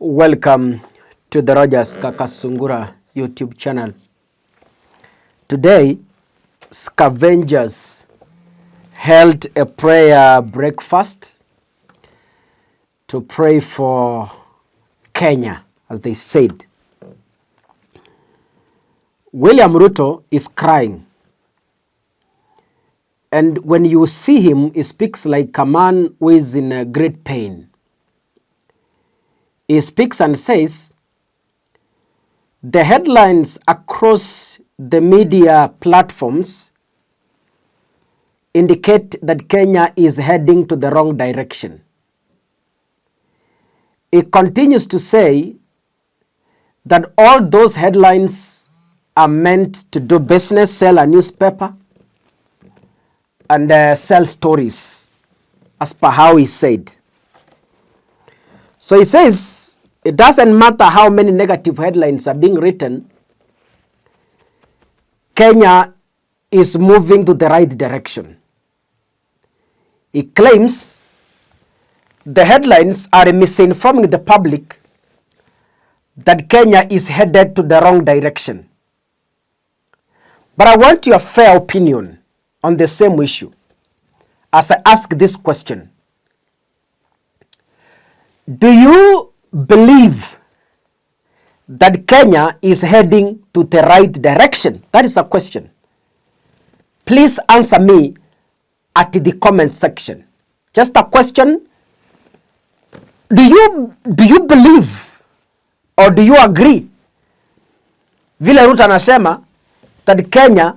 Welcome to the Rogers Kakasungura YouTube channel. Today, scavengers held a prayer breakfast to pray for Kenya, as they said. William Ruto is crying. And when you see him, he speaks like a man who is in a great pain. He speaks and says, the headlines across the media platforms indicate that Kenya is heading to the wrong direction. He continues to say that all those headlines are meant to do business, sell a newspaper, and sell stories, as per how he said. So he says, it doesn't matter how many negative headlines are being written, Kenya is moving to the right direction. He claims the headlines are misinforming the public that Kenya is headed to the wrong direction. But I want your fair opinion on the same issue as I ask this question. Do you believe that Kenya is heading to the right direction? That is a question. Please answer me at the comment section. Just a question. Do you believe or do you agree vile Ruto anasema that Kenya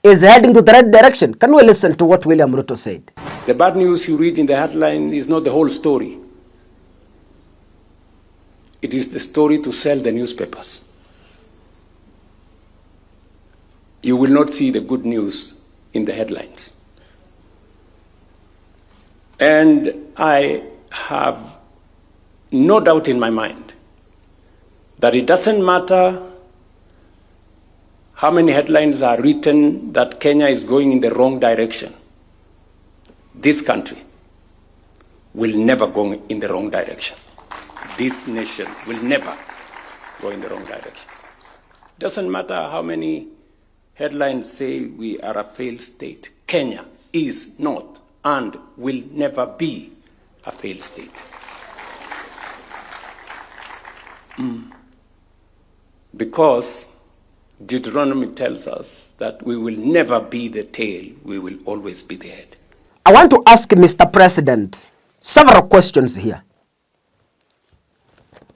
is heading to the right direction? Can we listen to what William Ruto said? The bad news you read in the headline is not the whole story. It is the story to sell the newspapers. You will not see the good news in the headlines. And I have no doubt in my mind that it doesn't matter how many headlines are written that Kenya is going in the wrong direction. This country will never go in the wrong direction. This nation will never go in the wrong direction. Doesn't matter how many headlines say we are a failed state. Kenya is not and will never be a failed state. Because Deuteronomy tells us that we will never be the tail, we will always be the head. I want to ask Mr. President several questions here.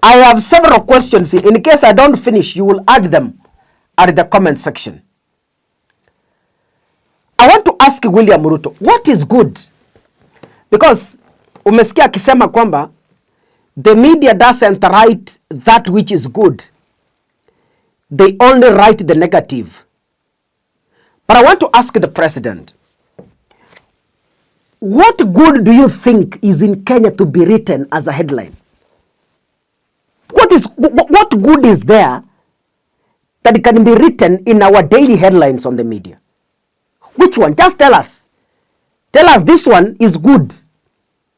I have several questions here. In case I don't finish, you will add them at the comment section. I want to ask William Ruto, what is good? Because umesikia akisema kwamba the media doesn't write that which is good. They only write the negative. But I want to ask the president, what good do you think is in Kenya to be written as a headline? What good is there that can be written in our daily headlines on the media? Which one? Just tell us. Tell us this one is good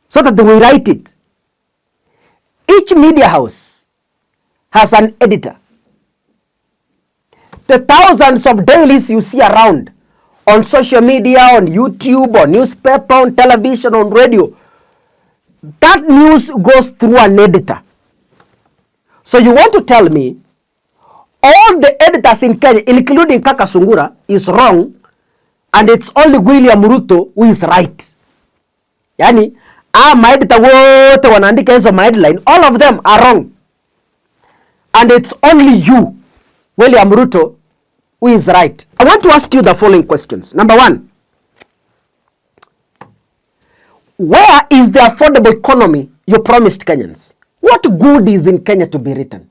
so that we write it. Each media house has an editor. The thousands of dailies you see around on social media, on YouTube, on newspaper, on television, on radio, that news goes through an editor. So you want to tell me all the editors in Kenya, including Kakasungura, is wrong and it's only William Ruto who is right? Yani, maeditor wote wanaandika hizo headline, all of them are wrong. And it's only you, William Ruto, who is right. I want to ask you the following questions. Number one, where is the affordable economy you promised Kenyans? What good is in Kenya to be written?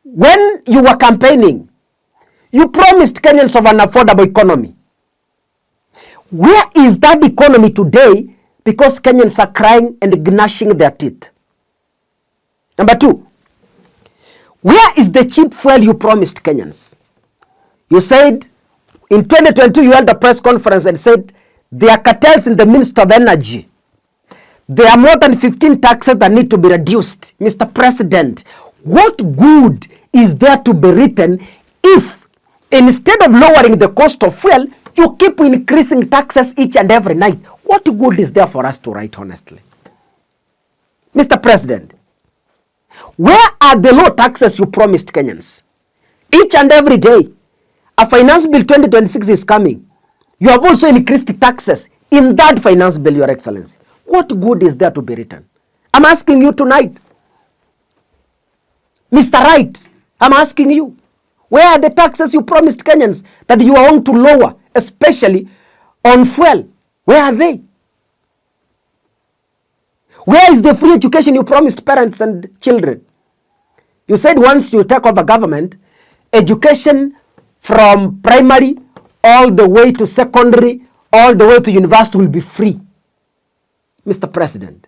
When you were campaigning, you promised Kenyans of an affordable economy. Where is that economy today? Because Kenyans are crying and gnashing their teeth. Number two, where is the cheap fuel you promised Kenyans? You said in 2022 you held a press conference and said there are cartels in the Ministry of Energy There are more than 15 taxes that need to be reduced. Mr. President, what good is there to be written if instead of lowering the cost of fuel, you keep increasing taxes each and every night? What good is there for us to write honestly? Mr. President, where are the low taxes you promised Kenyans? Each and every day, a finance bill 2026 is coming. You have also increased taxes in that finance bill, Your Excellency. What good is there to be written? I'm asking you tonight. Mr. Right, I'm asking you. Where are the taxes you promised Kenyans that you are going to lower, especially on fuel? Where are they? Where is the free education you promised parents and children? You said once you take over government, education from primary all the way to secondary, all the way to university will be free. Mr. President,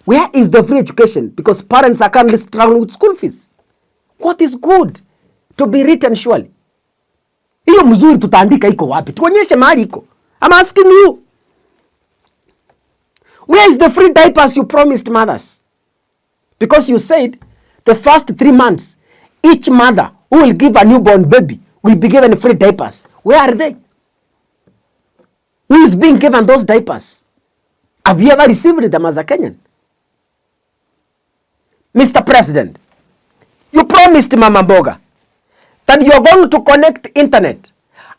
where is the free education? Because parents are currently struggling with school fees. What is good to be written surely? Hiyo mzuri tutaandika iko wapi? Tuonyeshe mahali iko. I'm asking you. Where is the free diapers you promised mothers? Because you said the first 3 months, each mother who will give a newborn baby will be given free diapers. Where are they? Who is being given those diapers? Have you ever received them as a Kenyan? Mr. President, you promised Mama Mboga that you are going to connect internet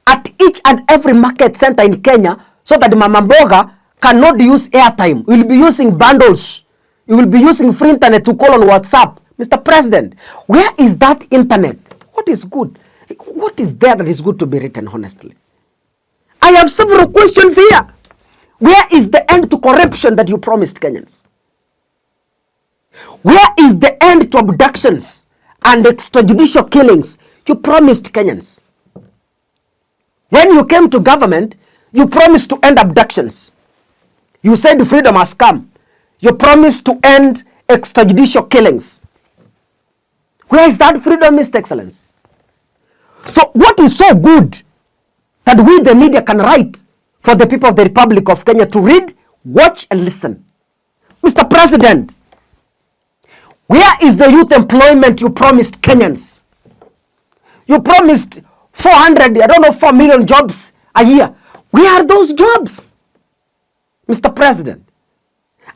at each and every market center in Kenya so that Mama Mboga cannot use airtime. You will be using bundles. You will be using free internet to call on WhatsApp. Mr. President, where is that internet? What is good? What is there that is good to be written honestly? I have several questions here. Where is the end to corruption that you promised Kenyans? Where is the end to abductions and extrajudicial killings you promised Kenyans? When you came to government, you promised to end abductions. You said freedom has come. You promised to end extrajudicial killings. Where is that freedom, Mr. Excellency? So what is so good that we, the media, can write for the people of the Republic of Kenya to read, watch, and listen? Mr. President, where is the youth employment you promised Kenyans? You promised 4 million jobs a year. Where are those jobs? Mr. President,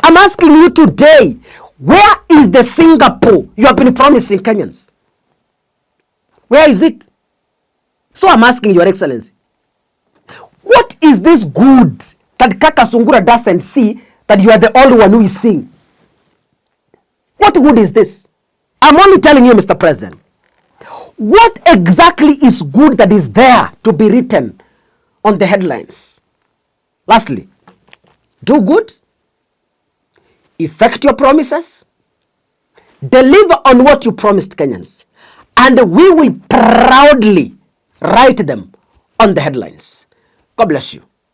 I'm asking you today, where is the Singapore you have been promising Kenyans? Where is it? So I'm asking Your Excellency, what is this good that Kaka Sungura doesn't see that you are the only one who is seeing? What good is this? I'm only telling you, Mr. President, what exactly is good that is there to be written on the headlines? Lastly, do good, effect your promises, deliver on what you promised Kenyans, and we will proudly write them on the headlines. God bless you.